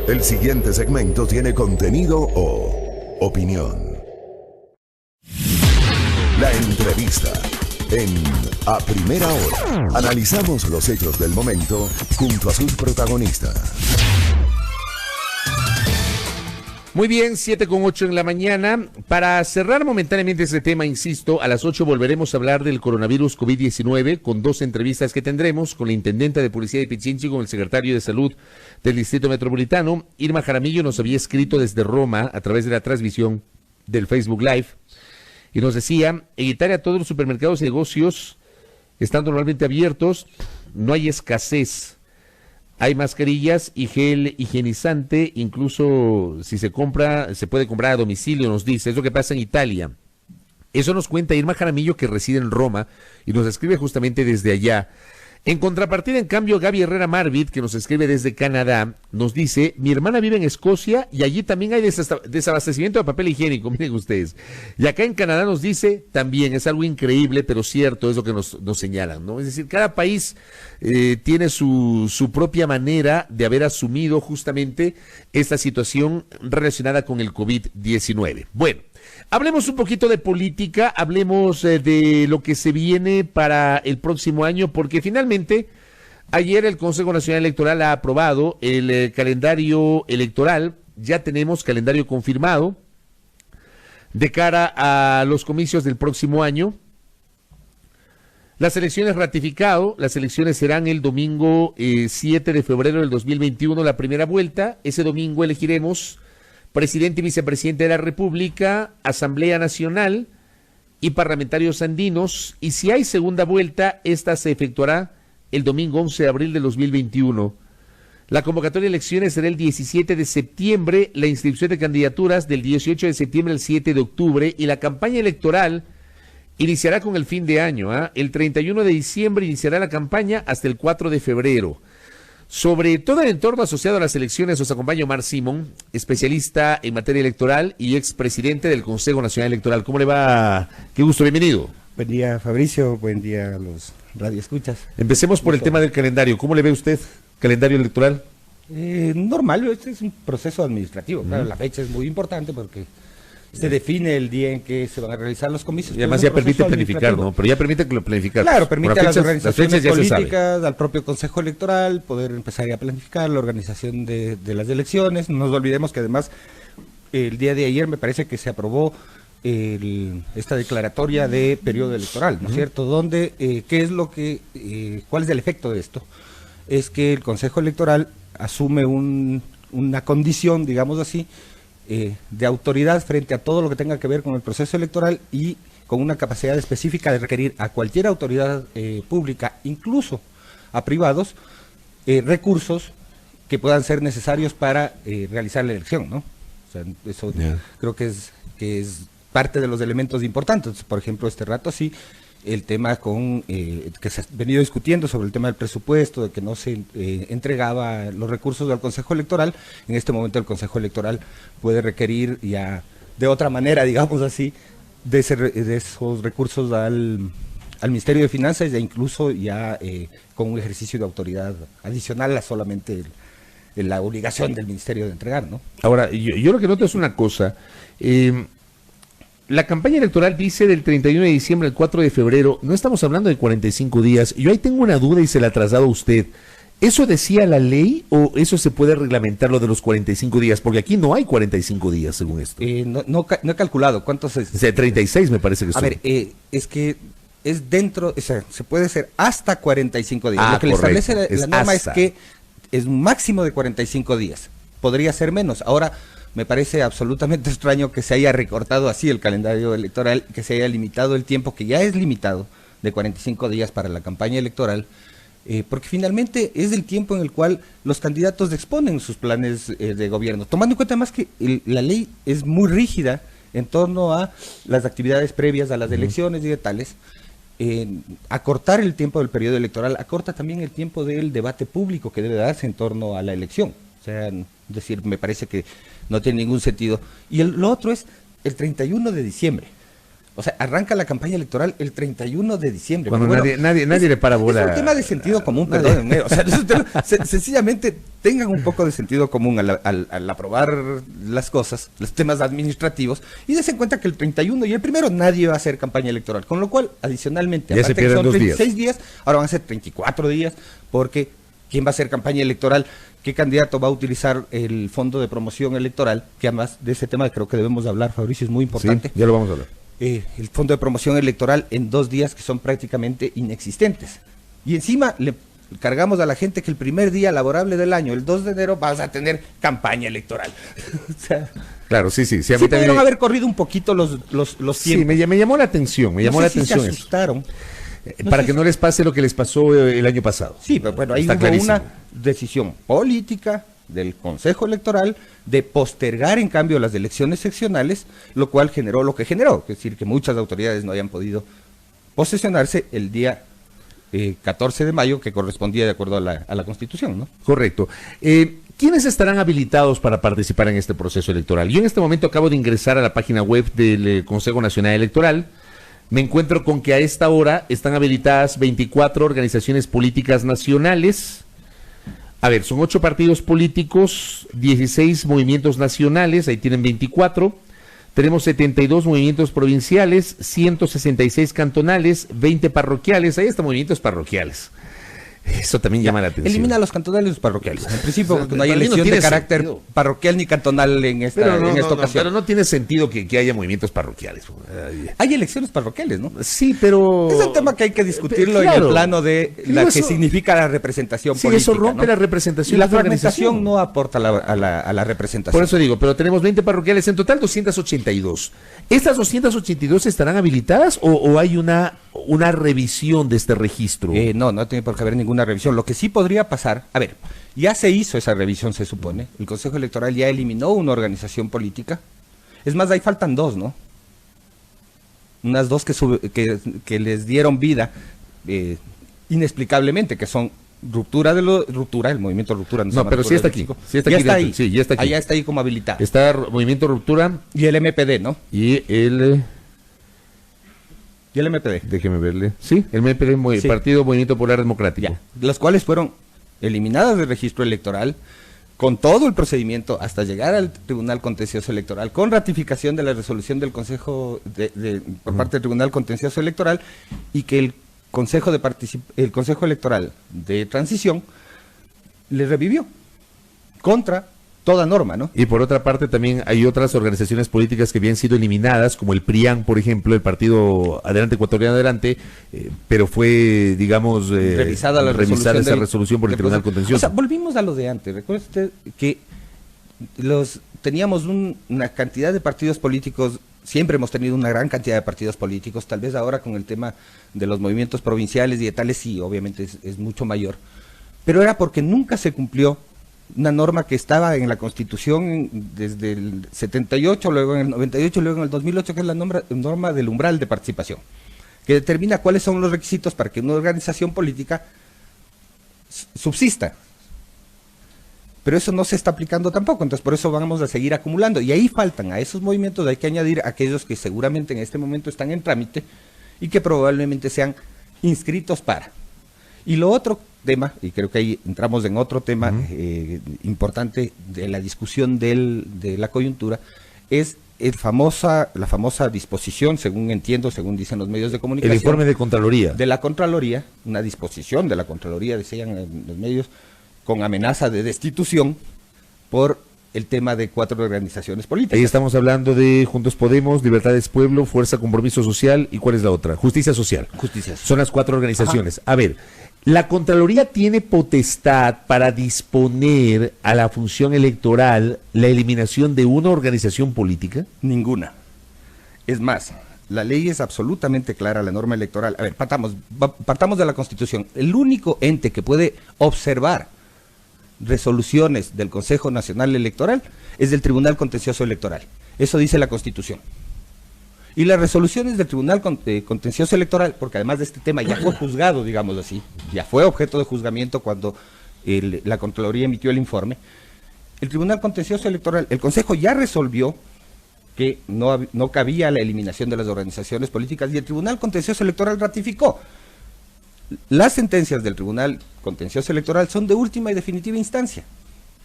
El siguiente segmento tiene contenido o opinión. La entrevista en A Primera Hora. Analizamos los hechos del momento junto a sus protagonistas. Muy bien, 7:08 en la mañana. Para cerrar momentáneamente este tema, insisto, a las 8 volveremos a hablar del coronavirus COVID-19 con 2 entrevistas que tendremos con la intendenta de Policía de Pichinchi y con el secretario de Salud del Distrito Metropolitano. Irma Jaramillo nos había escrito desde Roma a través de la transmisión del Facebook Live y nos decía, en Italia todos los supermercados y negocios están normalmente abiertos, no hay escasez. Hay mascarillas y gel higienizante, incluso si se compra, se puede comprar a domicilio, nos dice. Es lo que pasa en Italia. Eso nos cuenta Irma Jaramillo, que reside en Roma, y nos escribe justamente desde allá. En contrapartida, en cambio, Gaby Herrera Marvit, que nos escribe desde Canadá, nos dice, mi hermana vive en Escocia y allí también hay desabastecimiento de papel higiénico, miren ustedes. Y acá en Canadá nos dice, también es algo increíble, pero cierto, es lo que nos señalan, ¿no? Es decir, cada país tiene su propia manera de haber asumido justamente esta situación relacionada con el COVID-19. Bueno. Hablemos un poquito de política, hablemos de lo que se viene para el próximo año, porque finalmente ayer el Consejo Nacional Electoral ha aprobado el calendario electoral, ya tenemos calendario confirmado de cara a los comicios del próximo año. Las elecciones ratificado, las elecciones serán el domingo 7 de febrero del 2021, la primera vuelta. Ese domingo elegiremos presidente y vicepresidente de la República, Asamblea Nacional y parlamentarios andinos, y si hay segunda vuelta, esta se efectuará el domingo 11 de abril de 2021. La convocatoria de elecciones será el 17 de septiembre, la inscripción de candidaturas del 18 de septiembre al 7 de octubre, y la campaña electoral iniciará con el fin de año. El 31 de diciembre iniciará la campaña hasta el 4 de febrero. Sobre todo el entorno asociado a las elecciones nos acompaña Omar Simón, especialista en materia electoral y expresidente del Consejo Nacional Electoral. ¿Cómo le va? Qué gusto, bienvenido. Buen día, Fabricio, buen día a los radioescuchas. Empecemos por el tema del calendario. ¿Cómo le ve usted, calendario electoral? Normal, este es un proceso administrativo. Claro, la fecha es muy importante porque se define el día en que se van a realizar los comicios. Y además ya permite planificar, ¿no? Pero ya permite planificar. Claro, permite a las organizaciones políticas, se al propio Consejo Electoral, poder empezar ya a planificar la organización de las elecciones. No nos olvidemos que además el día de ayer me parece que se aprobó esta declaratoria de periodo electoral, ¿no es cierto? Donde, ¿qué es lo que, cuál es el efecto de esto? Es que el Consejo Electoral asume una condición, digamos así, de autoridad frente a todo lo que tenga que ver con el proceso electoral y con una capacidad específica de requerir a cualquier autoridad pública, incluso a privados, recursos que puedan ser necesarios para realizar la elección, ¿no? O sea, eso creo que es parte de los elementos importantes. Por ejemplo, este rato sí, el tema que se ha venido discutiendo sobre el tema del presupuesto, de que no se entregaba los recursos del Consejo Electoral. En este momento el Consejo Electoral puede requerir ya de otra manera, digamos así, de esos recursos al Ministerio de Finanzas, e incluso ya con un ejercicio de autoridad adicional a solamente la obligación del Ministerio de entregar, ¿no? Ahora, yo lo que noto es una cosa. La campaña electoral dice del 31 de diciembre al 4 de febrero, no estamos hablando de 45 días. Yo ahí tengo una duda y se la traslado a usted. ¿Eso decía la ley o eso se puede reglamentar lo de los 45 días? Porque aquí no hay 45 días según esto. No he calculado cuántos es. O sea, 36 me parece que son. A ver, es que es dentro, o sea, se puede hacer hasta 45 días. Lo que correcto. le establece la norma es que es un máximo de 45 días. Podría ser menos. Ahora, me parece absolutamente extraño que se haya recortado así el calendario electoral, que se haya limitado el tiempo, que ya es limitado, de 45 días para la campaña electoral, porque finalmente es el tiempo en el cual los candidatos exponen sus planes de gobierno, tomando en cuenta más que la ley es muy rígida en torno a las actividades previas a las elecciones y de tales. Acortar el tiempo del periodo electoral acorta también el tiempo del debate público que debe darse en torno a la elección. O sea, es decir, me parece que no tiene ningún sentido. Y lo otro es el 31 de diciembre. O sea, arranca la campaña electoral el 31 de diciembre. Cuando Bueno, nadie le para bola. Es un tema de sentido común, perdónenme. O sea, es un tema, sencillamente tengan un poco de sentido común al aprobar las cosas, los temas administrativos, y dense cuenta que el 31 y el 1 nadie va a hacer campaña electoral. Con lo cual, adicionalmente, Ya se aparte que pierden son 2 días. 36 días, ahora van a ser 34 días, porque ¿quién va a hacer campaña electoral? ¿Qué candidato va a utilizar el fondo de promoción electoral? Que además de ese tema creo que debemos de hablar, Fabricio, es muy importante. Sí, ya lo vamos a hablar. El fondo de promoción electoral en 2 días que son prácticamente inexistentes. Y encima le cargamos a la gente que el primer día laborable del año, el 2 de enero, vas a tener campaña electoral. O sea, Claro, sí. Sí, a mí sí también pudieron haber corrido un poquito los Sí, tiempos. me llamó la atención, me llamó No la sé si atención se eso. asustaron. No Para sé que si- no les pase lo que les pasó el año pasado. Sí, pero bueno, ahí Está hubo clarísimo. una decisión política del Consejo Electoral de postergar en cambio las elecciones seccionales, lo cual generó lo que generó, es decir, que muchas autoridades no hayan podido posesionarse el día 14 de mayo, que correspondía de acuerdo a la Constitución, ¿no? Correcto. ¿Quiénes estarán habilitados para participar en este proceso electoral? Yo en este momento acabo de ingresar a la página web del Consejo Nacional Electoral. Me encuentro con que a esta hora están habilitadas 24 organizaciones políticas nacionales. A ver, son 8 partidos políticos, 16 movimientos nacionales, ahí tienen 24. Tenemos 72 movimientos provinciales, 166 cantonales, 20 parroquiales. Ahí están movimientos parroquiales. Eso también llama la atención. Elimina los cantonales y los parroquiales. En principio, porque no hay Para mí no elección tiene de carácter sentido. parroquial ni cantonal en esta, Pero en esta ocasión. pero no tiene sentido que haya movimientos parroquiales. Hay elecciones parroquiales, ¿no? Sí, pero... Es un tema que hay que discutirlo en Claro. el plano de Pero la que eso- significa la representación Sí, política. eso rompe ¿no? la representación Y la de una fragmentación organización. no aporta a la representación. Por eso digo, pero tenemos 20 parroquiales, en total 282. ¿Estas 282 estarán habilitadas o hay una revisión de este registro? No tiene por qué haber ninguna revisión. Lo que sí podría pasar, a ver, ya se hizo esa revisión, se supone. El Consejo Electoral ya eliminó una organización política. Es más, ahí faltan 2, ¿no? Unas 2 que les dieron vida inexplicablemente, que son Ruptura, el movimiento Ruptura. No, se llama pero sí Ruptura está del aquí, Chico. sí está Ya aquí está dentro, ahí. sí, ya está aquí. Allá está ahí como habilitado. Está Movimiento Ruptura Y el MPD, ¿no? y el... Y el MPD. Déjeme verle. Sí, el MPD, Sí. Partido Movimiento Popular Democrático. Ya, los cuales fueron eliminadas del registro electoral con todo el procedimiento hasta llegar al Tribunal Contencioso Electoral, con ratificación de la resolución del Consejo por parte del Tribunal Contencioso Electoral, y que el Consejo Electoral de Transición le revivió contra toda norma, ¿no? Y por otra parte también hay otras organizaciones políticas que habían sido eliminadas, como el PRIAN, por ejemplo, el Partido Adelante Ecuatoriano Adelante, pero fue, digamos, Revisada revisada esa del- resolución por el del Tribunal proceso. Contencioso. O sea, volvimos a lo de antes. Recuerde usted que teníamos una cantidad de partidos políticos, siempre hemos tenido una gran cantidad de partidos políticos, tal vez ahora con el tema de los movimientos provinciales y etales, sí, obviamente es mucho mayor, pero era porque nunca se cumplió una norma que estaba en la Constitución desde el 78, luego en el 98, luego en el 2008, que es la norma del umbral de participación, que determina cuáles son los requisitos para que una organización política subsista. Pero eso no se está aplicando tampoco, entonces por eso vamos a seguir acumulando. Y ahí faltan, a esos movimientos hay que añadir aquellos que seguramente en este momento están en trámite y que probablemente sean inscritos para. Y lo otro tema, y creo que ahí entramos en otro tema importante de la discusión de la coyuntura, es la famosa disposición, según entiendo, según dicen los medios de comunicación. El informe de Contraloría. De la Contraloría, una disposición de la Contraloría, decían en los medios, con amenaza de destitución por el tema de 4 organizaciones políticas. Ahí estamos hablando de Juntos Podemos, Libertades Pueblo, Fuerza Compromiso Social, ¿y cuál es la otra? Justicia Social. Justicia. Son las 4 organizaciones. A ver, ¿la Contraloría tiene potestad para disponer a la función electoral la eliminación de una organización política? Ninguna. Es más, la ley es absolutamente clara, la norma electoral. A ver, partamos de la Constitución. El único ente que puede observar resoluciones del Consejo Nacional Electoral es del Tribunal Contencioso Electoral. Eso dice la Constitución. Y las resoluciones del Tribunal Contencioso Electoral, porque además de este tema ya fue juzgado, digamos así, ya fue objeto de juzgamiento cuando la Contraloría emitió el informe, el Tribunal Contencioso Electoral, el Consejo ya resolvió que no cabía la eliminación de las organizaciones políticas, y el Tribunal Contencioso Electoral ratificó. Las sentencias del Tribunal Contencioso Electoral son de última y definitiva instancia,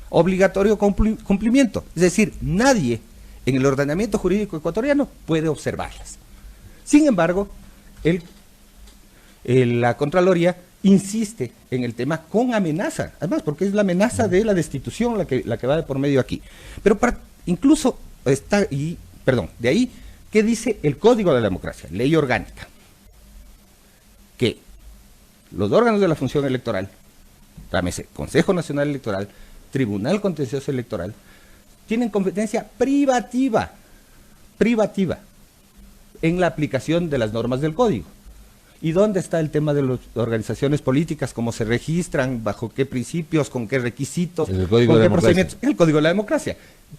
obligatorio cumplimiento, es decir, nadie en el ordenamiento jurídico ecuatoriano puede observarlas. Sin embargo, la Contraloría insiste en el tema con amenaza, además porque es la amenaza de la destitución la que va de por medio aquí. Pero incluso de ahí, ¿qué dice el Código de la Democracia? Ley orgánica. Que los órganos de la función electoral, llámese Consejo Nacional Electoral, Tribunal Contencioso Electoral, tienen competencia privativa en la aplicación de las normas del Código. ¿Y dónde está el tema de las organizaciones políticas? ¿Cómo se registran? ¿Bajo qué principios? ¿Con qué requisitos? En el Código de la Democracia. En el Código de la Democracia.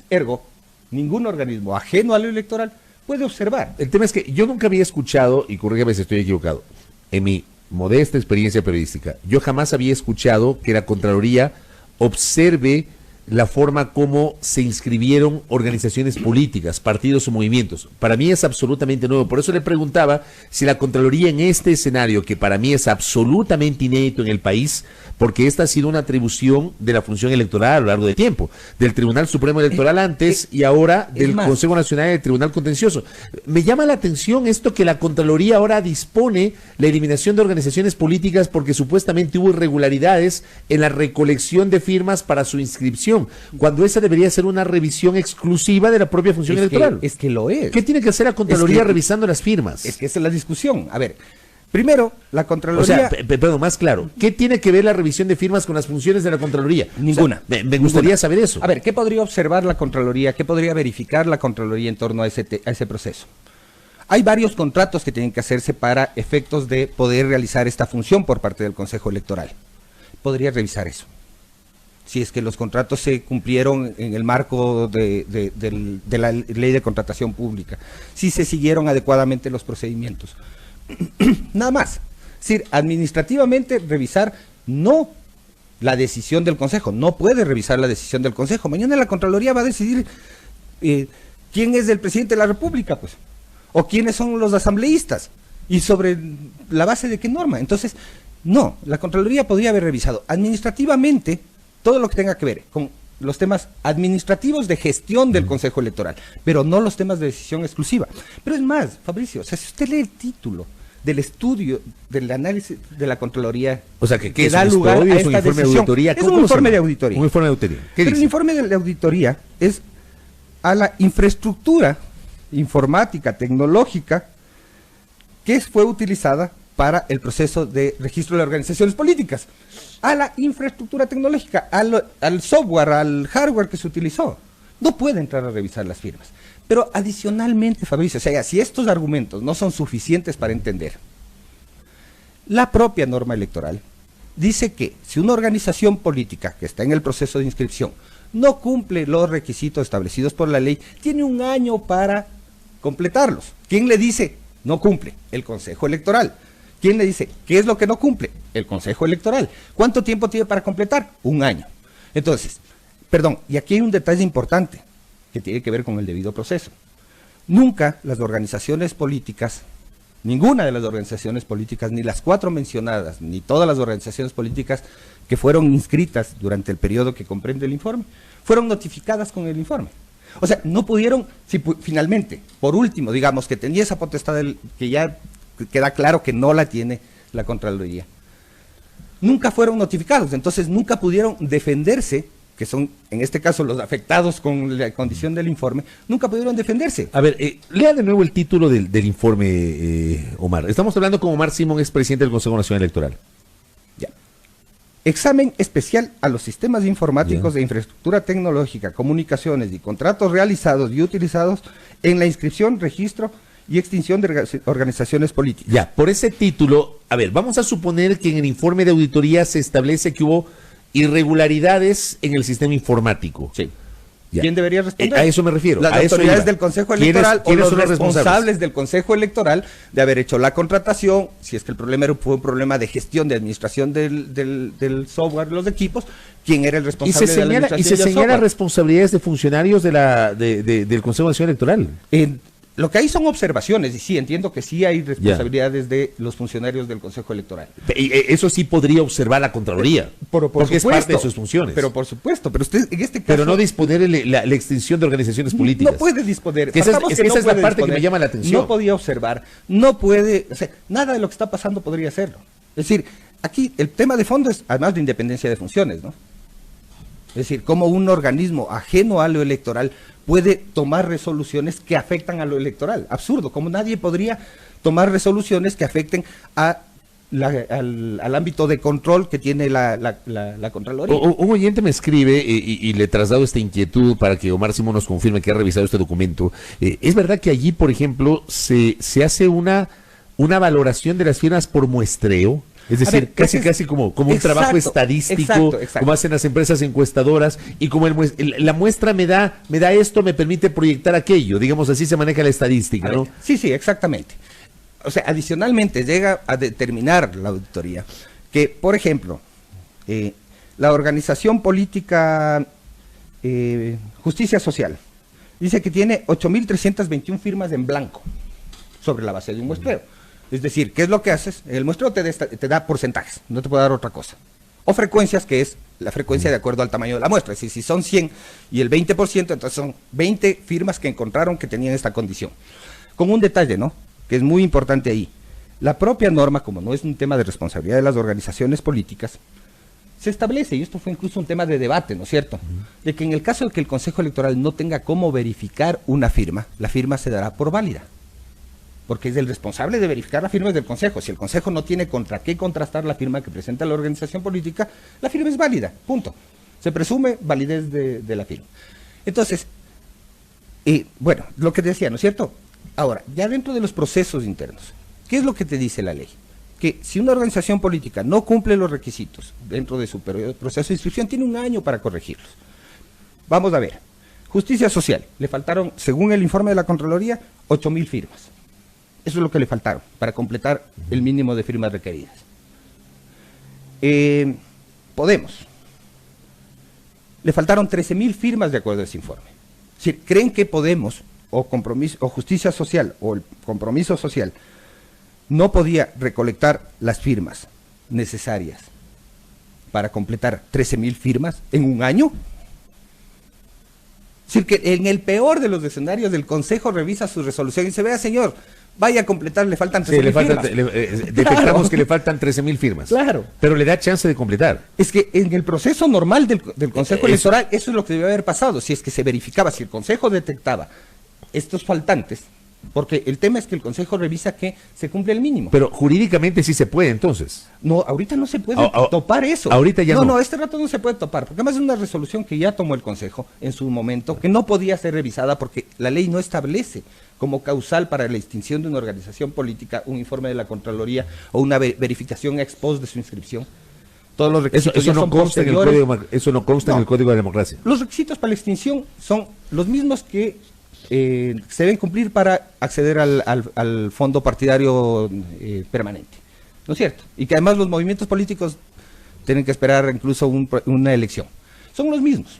Ergo, ningún organismo ajeno a lo electoral puede observar. El tema es que yo nunca había escuchado, y corrígame si estoy equivocado, en mi modesta experiencia periodística, yo jamás había escuchado que la Contraloría observe la forma como se inscribieron organizaciones políticas, partidos o movimientos. Para mí es absolutamente nuevo. Por eso le preguntaba si la Contraloría en este escenario, que para mí es absolutamente inédito en el país, porque esta ha sido una atribución de la función electoral a lo largo del tiempo, del Tribunal Supremo Electoral antes y ahora del Consejo Nacional y del Tribunal Contencioso. Me llama la atención esto que la Contraloría ahora dispone la eliminación de organizaciones políticas porque supuestamente hubo irregularidades en la recolección de firmas para su inscripción, cuando esa debería ser una revisión exclusiva de la propia función electoral. Es que lo es. ¿Qué tiene que hacer la Contraloría revisando las firmas? Es que esa es la discusión. A ver, primero, la Contraloría... O sea, perdón, más claro, ¿qué tiene que ver la revisión de firmas con las funciones de la Contraloría? Ninguna. O sea, me gustaría saber eso. A ver, ¿qué podría observar la Contraloría? ¿Qué podría verificar la Contraloría en torno a ese proceso? Hay varios contratos que tienen que hacerse para efectos de poder realizar esta función por parte del Consejo Electoral. Podría revisar eso. Si es que los contratos se cumplieron en el marco de la ley de contratación pública, si se siguieron adecuadamente los procedimientos. Nada más. Es decir, administrativamente revisar no la decisión del Consejo, no puede revisar la decisión del Consejo. Mañana la Contraloría va a decidir quién es el presidente de la República, pues, o quiénes son los asambleístas, y sobre la base de qué norma. Entonces, no, la Contraloría podría haber revisado administrativamente todo lo que tenga que ver con los temas administrativos de gestión del Consejo Electoral, pero no los temas de decisión exclusiva. Pero es más, Fabricio, o sea, si usted lee el título del estudio, del análisis de la Contraloría, o sea, que da lugar a esta informe decisión, de auditoría. es un informe de auditoría. Un informe de auditoría. ¿Qué Pero dice? el informe de la auditoría es a la infraestructura informática, tecnológica, que fue utilizada para el proceso de registro de organizaciones políticas, a la infraestructura tecnológica, al software, al hardware que se utilizó. No puede entrar a revisar las firmas. Pero adicionalmente, Fabricio, o sea, si estos argumentos no son suficientes para entender, la propia norma electoral dice que si una organización política que está en el proceso de inscripción no cumple los requisitos establecidos por la ley, tiene un año para completarlos. ¿Quién le dice no cumple? El Consejo Electoral. ¿Quién le dice qué es lo que no cumple? El Consejo Electoral. ¿Cuánto tiempo tiene para completar? Un año. Entonces, perdón, y aquí hay un detalle importante que tiene que ver con el debido proceso. Nunca las organizaciones políticas, ninguna de las organizaciones políticas, ni las 4 mencionadas, ni todas las organizaciones políticas que fueron inscritas durante el periodo que comprende el informe, fueron notificadas con el informe. O sea, no pudieron, si finalmente, por último, digamos que tenía esa potestad que ya queda claro que no la tiene la Contraloría, nunca fueron notificados, entonces nunca pudieron defenderse, que son en este caso los afectados con la condición del informe, nunca pudieron defenderse. A ver, lea de nuevo el título del informe, Omar. Estamos hablando con Omar Simón, expresidente del Consejo Nacional Electoral. Ya. Examen especial a los sistemas informáticos de infraestructura tecnológica, comunicaciones y contratos realizados y utilizados en la inscripción, registro y extinción de organizaciones políticas. Ya, por ese título, a ver, vamos a suponer que en el informe de auditoría se establece que hubo irregularidades en el sistema informático. Sí. Ya. ¿Quién debería responder? A eso me refiero. Las a eso autoridades iba. del Consejo ¿Quiénes- Electoral o quiénes los son los responsables del Consejo Electoral de haber hecho la contratación, si es que el problema fue un problema de gestión, de administración del software, de los equipos, quién era el Y responsable se de la señala, administración del señala software. responsabilidades de funcionarios del Consejo Nacional Electoral. Lo que hay son observaciones, y sí, entiendo que sí hay responsabilidades de los funcionarios del Consejo Electoral. Eso sí podría observar la Contraloría, Por porque es supuesto, parte de sus funciones. Pero por supuesto, pero usted en este caso... Pero no disponer la extensión de organizaciones políticas. No puede disponer. Que esa es Partamos que esa no es la puede parte que disponer, me llama la atención. No podía observar, no puede, o sea, nada de lo que está pasando podría hacerlo. Es decir, aquí el tema de fondo es además de independencia de funciones, ¿no? Es decir, cómo un organismo ajeno a lo electoral puede tomar resoluciones que afectan a lo electoral. Absurdo, como nadie podría tomar resoluciones que afecten al ámbito de control que tiene la Contraloría. Un oyente me escribe y le traslado esta inquietud para que Omar Simón nos confirme que ha revisado este documento. ¿Es verdad que allí, por ejemplo, se hace una valoración de las firmas por muestreo? Es decir, ver, casi como un trabajo estadístico, exacto. como hacen las empresas encuestadoras, y como la muestra me da esto, me permite proyectar aquello, digamos, así se maneja la estadística, ¿no? Sí, exactamente. O sea, adicionalmente llega a determinar la auditoría que, por ejemplo, la organización política Justicia Social dice que tiene 8.321 firmas en blanco sobre la base de un muestreo. Es decir, ¿qué es lo que haces? El muestreo te da porcentajes, no te puede dar otra cosa. O frecuencias, que es la frecuencia de acuerdo al tamaño de la muestra. Es decir, si son 100 y el 20%, entonces son 20 firmas que encontraron que tenían esta condición. Con un detalle, ¿no?, que es muy importante ahí. La propia norma, como no es un tema de responsabilidad de las organizaciones políticas, se establece, y esto fue incluso un tema de debate, ¿no es cierto?, de que en el caso de que el Consejo Electoral no tenga cómo verificar una firma, la firma se dará por válida. Porque es el responsable de verificar la firma del Consejo. Si el Consejo no tiene contra qué contrastar la firma que presenta la organización política, la firma es válida, punto. Se presume validez de la firma. Entonces, bueno, lo que te decía, ¿no es cierto? Ahora, ya dentro de los procesos internos, ¿qué es lo que te dice la ley? Que si una organización política no cumple los requisitos dentro de su periodo de proceso de inscripción, tiene un año para corregirlos. Vamos a ver. Justicia Social, le faltaron, según el informe de la Contraloría, 8.000 firmas. Eso es lo que le faltaron para completar el mínimo de firmas requeridas. Podemos. Le faltaron 13.000 firmas de acuerdo a ese informe. Es decir, ¿creen que Podemos o Justicia Social o el Compromiso Social no podía recolectar las firmas necesarias para completar 13.000 firmas en un año? Es decir, que en el peor de los escenarios del Consejo revisa su resolución y dice, vea señor, vaya a completar, le faltan 13.000 firmas. Detectamos Claro. que le faltan 13.000 firmas. Claro. Pero le da chance de completar. Es que en el proceso normal del Consejo Electoral, eso es lo que debe haber pasado, si es que se verificaba, si el Consejo detectaba estos faltantes, porque el tema es que el Consejo revisa que se cumple el mínimo. Pero jurídicamente sí se puede, entonces. No, ahorita no se puede topar eso. Ahorita ya no. No, este rato no se puede topar, porque además es una resolución que ya tomó el Consejo en su momento, que no podía ser revisada porque la ley no establece como causal para la extinción de una organización política un informe de la Contraloría o una verificación ex post de su inscripción. Todos los requisitos Eso ya no son consta en el posteriores. código, eso no consta en el Código de Democracia. Los requisitos para la extinción son los mismos que se deben cumplir para acceder al fondo partidario permanente, ¿no es cierto? Y que además los movimientos políticos tienen que esperar incluso una elección. Son los mismos.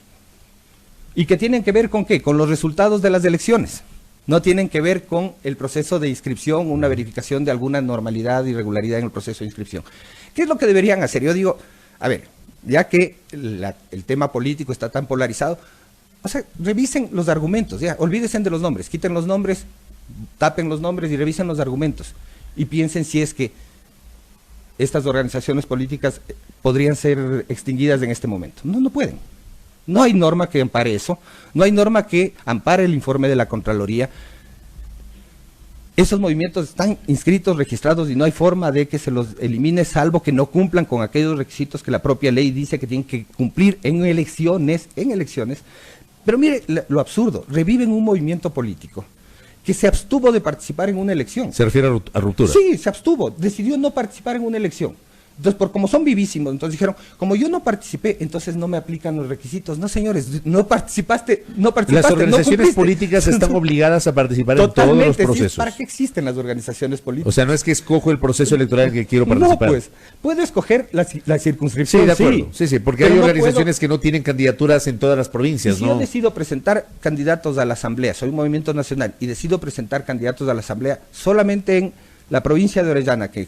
¿Y que tienen que ver con qué? Con los resultados de las elecciones. No tienen que ver con el proceso de inscripción, una verificación de alguna normalidad y regularidad en el proceso de inscripción. ¿Qué es lo que deberían hacer? Yo digo, a ver, ya que el tema político está tan polarizado, o sea, revisen los argumentos, ya, olvídense de los nombres, quiten los nombres, tapen los nombres y revisen los argumentos. Y piensen si es que estas organizaciones políticas podrían ser extinguidas en este momento. No, no pueden. No hay norma que ampare eso, no hay norma que ampare el informe de la Contraloría. Esos movimientos están inscritos, registrados y no hay forma de que se los elimine, salvo que no cumplan con aquellos requisitos que la propia ley dice que tienen que cumplir en elecciones. Pero mire lo absurdo, reviven un movimiento político que se abstuvo de participar en una elección. ¿Se refiere a ruptura? Sí, se abstuvo, decidió no participar en una elección. Entonces, por como son vivísimos, entonces dijeron, como yo no participé, entonces no me aplican los requisitos. No, señores, no participaste, Las organizaciones políticas están obligadas a participar en todos los procesos. ¿Sí? ¿Para qué existen las organizaciones políticas? O sea, no es que escojo el proceso electoral en el que quiero participar. No, pues, puedo escoger la circunscripción. Sí, de acuerdo. Sí, porque hay organizaciones que no tienen candidaturas en todas las provincias, si yo decido presentar candidatos a la Asamblea, soy un movimiento nacional, y decido presentar candidatos a la Asamblea solamente en la provincia de Orellana, que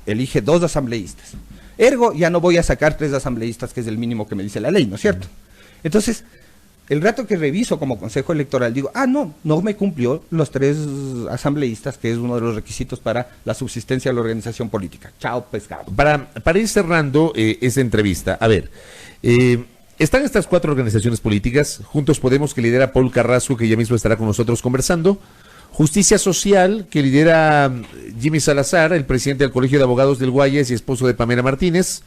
elige 2 asambleístas. Ergo, ya no voy a sacar 3 asambleístas, que es el mínimo que me dice la ley, ¿no es cierto? Entonces, el rato que reviso como Consejo Electoral, digo, no me cumplió los 3 asambleístas, que es uno de los requisitos para la subsistencia de la organización política. Chao, pescado. Para ir cerrando esta entrevista, a ver, están estas 4 organizaciones políticas, Juntos Podemos, que lidera Paul Carrasco, que ya mismo estará con nosotros conversando, Justicia Social, que lidera Jimmy Salazar, el presidente del Colegio de Abogados del Guayas y esposo de Pamela Martínez.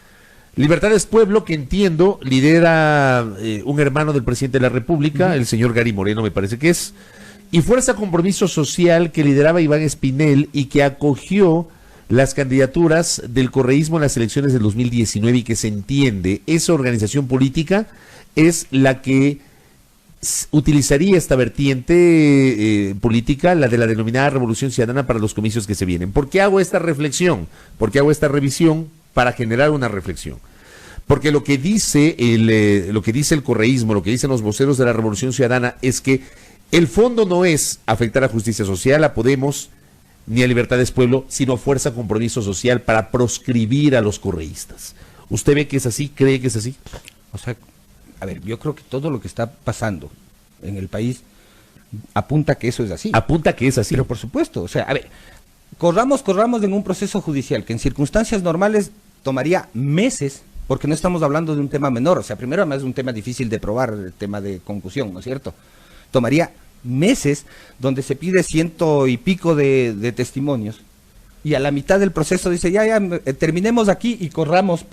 Libertades Pueblo, que entiendo, lidera un hermano del presidente de la República, el señor Gary Moreno, me parece que es. Y Fuerza Compromiso Social, que lideraba Iván Espinel y que acogió las candidaturas del correísmo en las elecciones del 2019 y que se entiende, esa organización política es la que utilizaría esta vertiente política, la de la denominada Revolución Ciudadana, para los comicios que se vienen. ¿Por qué hago esta reflexión? ¿Por qué hago esta revisión? Para generar una reflexión. Porque lo que dice el correísmo, lo que dicen los voceros de la Revolución Ciudadana es que el fondo no es afectar a Justicia Social, a Podemos, ni a Libertades Pueblo, sino Fuerza Compromiso Social para proscribir a los correístas. ¿Usted ve que es así? ¿Cree que es así? O sea, a ver, yo creo que todo lo que está pasando en el país apunta que eso es así. Apunta que es así. Pero por supuesto, o sea, a ver, corramos en un proceso judicial que en circunstancias normales tomaría meses, porque no estamos hablando de un tema menor. O sea, primero además es un tema difícil de probar, el tema de concusión, ¿no es cierto? Tomaría meses donde se pide 100 y pico de testimonios y a la mitad del proceso dice, ya, terminemos aquí y corramos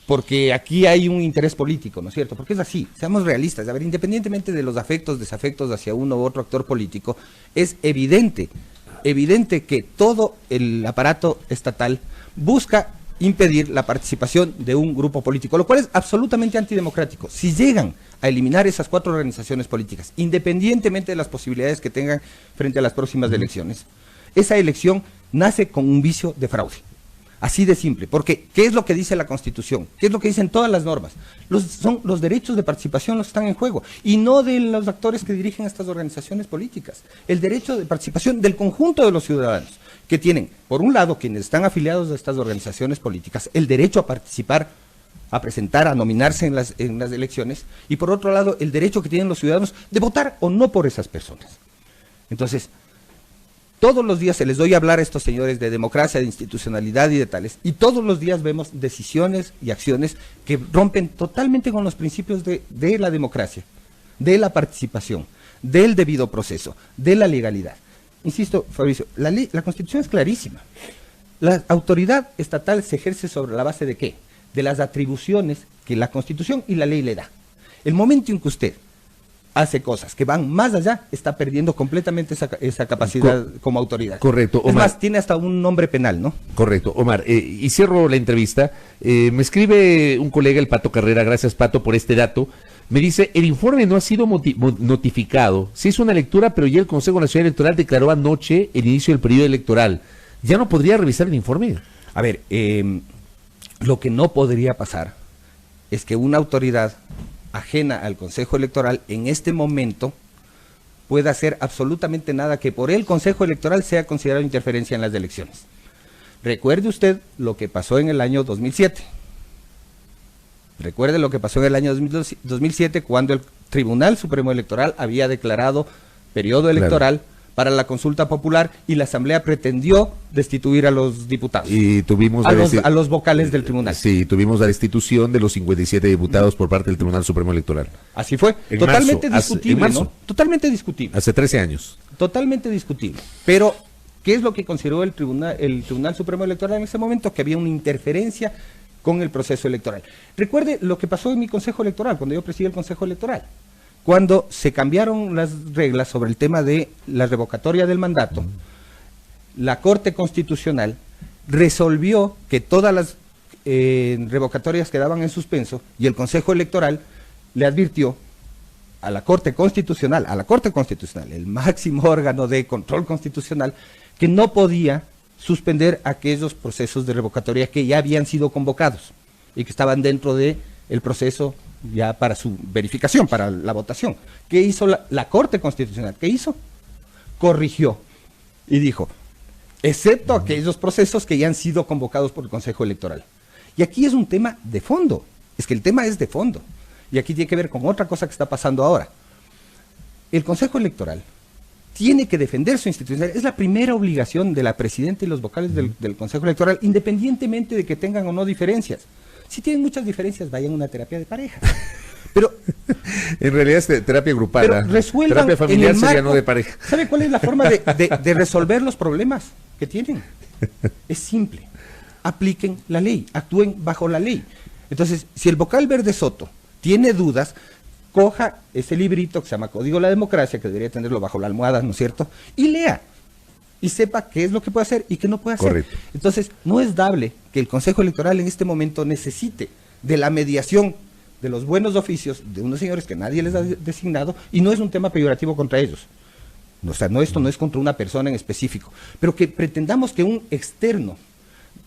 porque aquí hay un interés político, ¿no es cierto? Porque es así, seamos realistas. A ver, independientemente de los afectos, desafectos hacia uno u otro actor político, es evidente que todo el aparato estatal busca impedir la participación de un grupo político, lo cual es absolutamente antidemocrático. Si llegan a eliminar esas 4 organizaciones políticas, independientemente de las posibilidades que tengan frente a las próximas elecciones, esa elección nace con un vicio de fraude. Así de simple, porque ¿qué es lo que dice la Constitución? ¿Qué es lo que dicen todas las normas? Son los derechos de participación los que están en juego, y no de los actores que dirigen estas organizaciones políticas. El derecho de participación del conjunto de los ciudadanos, que tienen, por un lado, quienes están afiliados a estas organizaciones políticas, el derecho a participar, a presentar, a nominarse en las elecciones, y por otro lado, el derecho que tienen los ciudadanos de votar o no por esas personas. Entonces, todos los días se les doy a hablar a estos señores de democracia, de institucionalidad y de tales, y todos los días vemos decisiones y acciones que rompen totalmente con los principios de la democracia, de la participación, del debido proceso, de la legalidad. Insisto, Fabricio, la Constitución es clarísima. La autoridad estatal se ejerce sobre la base de ¿qué? De las atribuciones que la Constitución y la ley le da. El momento en que usted hace cosas que van más allá, está perdiendo completamente esa capacidad como autoridad. Correcto, Omar. Es más, tiene hasta un nombre penal, ¿no? Correcto, Omar. Y cierro la entrevista. Me escribe un colega, el Pato Carrera, gracias Pato por este dato. Me dice, el informe no ha sido notificado. Se hizo una lectura, pero ya el Consejo Nacional Electoral declaró anoche el inicio del periodo electoral. ¿Ya no podría revisar el informe? A ver, lo que no podría pasar es que una autoridad ajena al Consejo Electoral en este momento pueda hacer absolutamente nada que por el Consejo Electoral sea considerado interferencia en las elecciones. Recuerde usted lo que pasó en el año 2007. Recuerde lo que pasó en el año 2007 cuando el Tribunal Supremo Electoral había declarado periodo electoral para la consulta popular y la Asamblea pretendió destituir a los diputados. Y tuvimos a los vocales del tribunal. Sí, tuvimos la destitución de los 57 diputados por parte del Tribunal Supremo Electoral. Así fue. Totalmente discutible, ¿no? Totalmente discutible. Hace 13 años. Totalmente discutible. Pero, ¿qué es lo que consideró el Tribunal Supremo Electoral en ese momento? Que había una interferencia con el proceso electoral. Recuerde lo que pasó en mi Consejo Electoral, cuando yo presidí el Consejo Electoral. Cuando se cambiaron las reglas sobre el tema de la revocatoria del mandato, la Corte Constitucional resolvió que todas las revocatorias quedaban en suspenso y el Consejo Electoral le advirtió a la Corte Constitucional, el máximo órgano de control constitucional, que no podía suspender aquellos procesos de revocatoria que ya habían sido convocados y que estaban dentro del proceso ya para su verificación, para la votación. ¿Qué hizo la Corte Constitucional? ¿Qué hizo? Corrigió y dijo, excepto aquellos procesos que ya han sido convocados por el Consejo Electoral. Y aquí es un tema de fondo, es que el tema es de fondo. Y aquí tiene que ver con otra cosa que está pasando ahora. El Consejo Electoral tiene que defender su institucionalidad. Es la primera obligación de la presidenta y los vocales del Consejo Electoral, independientemente de que tengan o no diferencias. Si tienen muchas diferencias, vayan a una terapia de pareja. Pero en realidad es terapia grupal. Pero resuelvan terapia familiar en el sería marco, no de pareja. ¿Sabe cuál es la forma de resolver los problemas que tienen? Es simple. Apliquen la ley, actúen bajo la ley. Entonces, si el vocal Verde Soto tiene dudas, coja ese librito que se llama Código de la Democracia, que debería tenerlo bajo la almohada, ¿no es cierto? Y lea, y sepa qué es lo que puede hacer y qué no puede hacer. Correcto. Entonces, no es dable que el Consejo Electoral en este momento necesite de la mediación de los buenos oficios de unos señores que nadie les ha designado, y no es un tema peyorativo contra ellos. O sea, no, esto no es contra una persona en específico, pero que pretendamos que un externo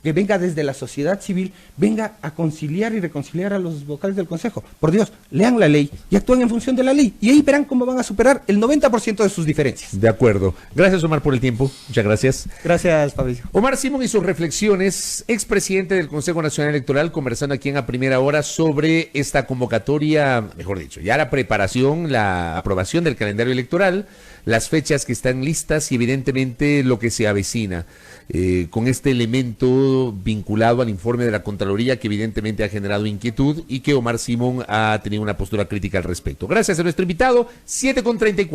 que venga desde la sociedad civil, venga a conciliar y reconciliar a los vocales del Consejo. Por Dios, lean la ley y actúen en función de la ley, y ahí verán cómo van a superar el 90% de sus diferencias. De acuerdo. Gracias, Omar, por el tiempo. Muchas gracias. Gracias, Fabricio. Omar Simón y sus reflexiones, expresidente del Consejo Nacional Electoral, conversando aquí en A Primera Hora sobre esta convocatoria, mejor dicho, ya la preparación, la aprobación del calendario electoral, las fechas que están listas y evidentemente lo que se avecina. Con este elemento vinculado al informe de la Contraloría, que evidentemente ha generado inquietud y que Omar Simón ha tenido una postura crítica al respecto. Gracias a nuestro invitado, 7:34.